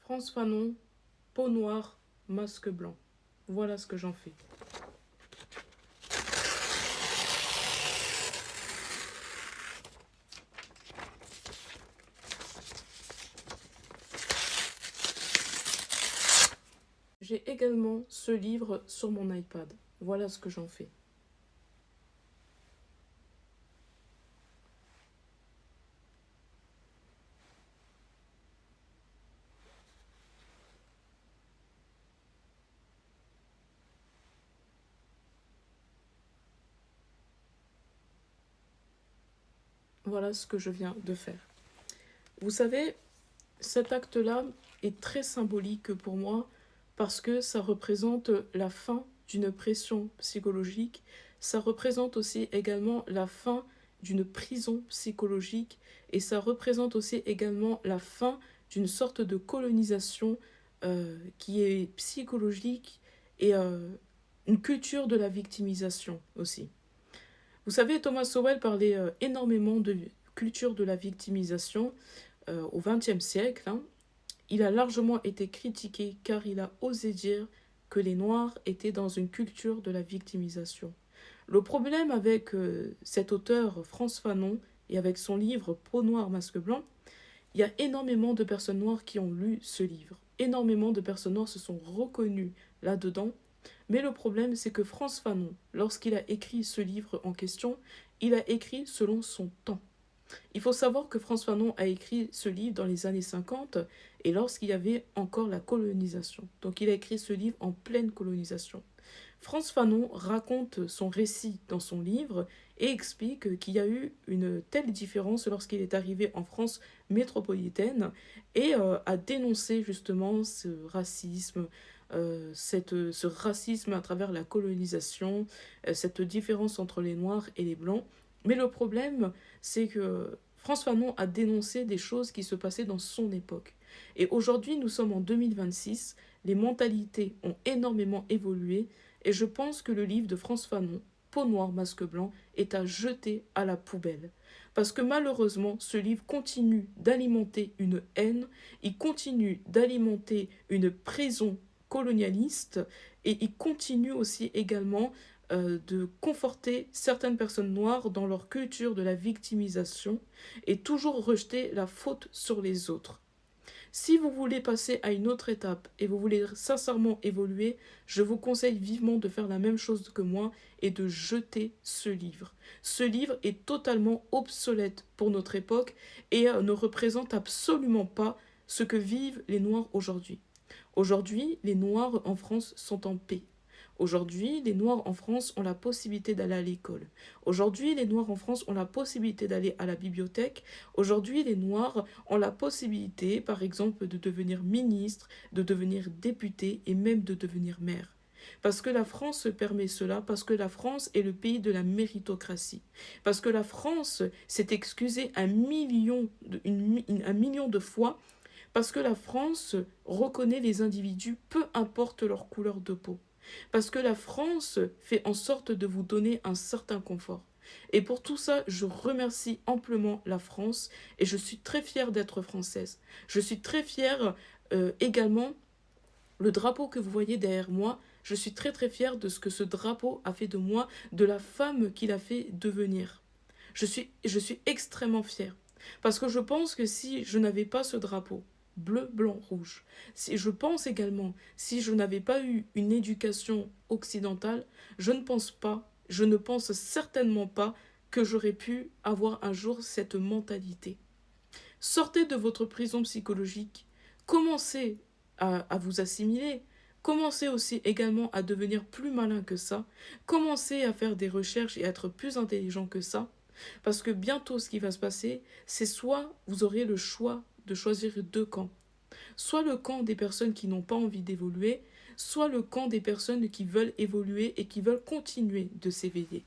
Frantz Fanon, peau noire, masque blanc. Voilà ce que j'en fais. J'ai également ce livre sur mon iPad. Voilà ce que j'en fais. Voilà ce que je viens de faire. Vous savez, cet acte-là est très symbolique pour moi parce que ça représente la fin d'une pression psychologique. Ça représente aussi également la fin d'une prison psychologique et ça représente aussi également la fin d'une sorte de colonisation qui est psychologique et une culture de la victimisation aussi. Vous savez, Thomas Sowell parlait énormément de culture de la victimisation au XXe siècle. Hein. Il a largement été critiqué car il a osé dire que les Noirs étaient dans une culture de la victimisation. Le problème avec cet auteur Frantz Fanon et avec son livre Peau noire, masque blanc, il y a énormément de personnes noires qui ont lu ce livre. Énormément de personnes noires se sont reconnues là-dedans. Mais le problème, c'est que Frantz Fanon, lorsqu'il a écrit ce livre en question, il a écrit selon son temps. Il faut savoir que Frantz Fanon a écrit ce livre dans les années 50 et lorsqu'il y avait encore la colonisation. Donc il a écrit ce livre en pleine colonisation. Frantz Fanon raconte son récit dans son livre et explique qu'il y a eu une telle différence lorsqu'il est arrivé en France métropolitaine et a dénoncé justement ce racisme, ce racisme à travers la colonisation, cette différence entre les Noirs et les Blancs. Mais le problème, c'est que Frantz Fanon a dénoncé des choses qui se passaient dans son époque. Et aujourd'hui, nous sommes en 2026, les mentalités ont énormément évolué, et je pense que le livre de Frantz Fanon, Peau noire, masque blanc, est à jeter à la poubelle. Parce que malheureusement, ce livre continue d'alimenter une haine, il continue d'alimenter une prison colonialiste, et il continue aussi également de conforter certaines personnes noires dans leur culture de la victimisation et toujours rejeter la faute sur les autres. Si vous voulez passer à une autre étape et vous voulez sincèrement évoluer, je vous conseille vivement de faire la même chose que moi et de jeter ce livre. Ce livre est totalement obsolète pour notre époque et ne représente absolument pas ce que vivent les Noirs aujourd'hui. Aujourd'hui, les Noirs en France sont en paix. Aujourd'hui, les Noirs en France ont la possibilité d'aller à l'école. Aujourd'hui, les Noirs en France ont la possibilité d'aller à la bibliothèque. Aujourd'hui, les Noirs ont la possibilité, par exemple, de devenir ministre, de devenir député et même de devenir maire. Parce que la France se permet cela, parce que la France est le pays de la méritocratie. Parce que la France s'est excusée un million de fois, parce que la France reconnaît les individus, peu importe leur couleur de peau. Parce que la France fait en sorte de vous donner un certain confort. Et pour tout ça, je remercie amplement la France et je suis très fière d'être française. Je suis très fière également, le drapeau que vous voyez derrière moi, je suis très très fière de ce que ce drapeau a fait de moi, de la femme qu'il a fait devenir. Je suis extrêmement fière. Parce que je pense que si je n'avais pas ce drapeau, bleu, blanc, rouge. Je pense également, si je n'avais pas eu une éducation occidentale, je ne pense certainement pas que j'aurais pu avoir un jour cette mentalité. Sortez de votre prison psychologique, commencez à vous assimiler, commencez aussi également à devenir plus malin que ça, commencez à faire des recherches et à être plus intelligent que ça, parce que bientôt ce qui va se passer, c'est soit vous aurez le choix de choisir deux camps. Soit le camp des personnes qui n'ont pas envie d'évoluer, soit le camp des personnes qui veulent évoluer et qui veulent continuer de s'éveiller.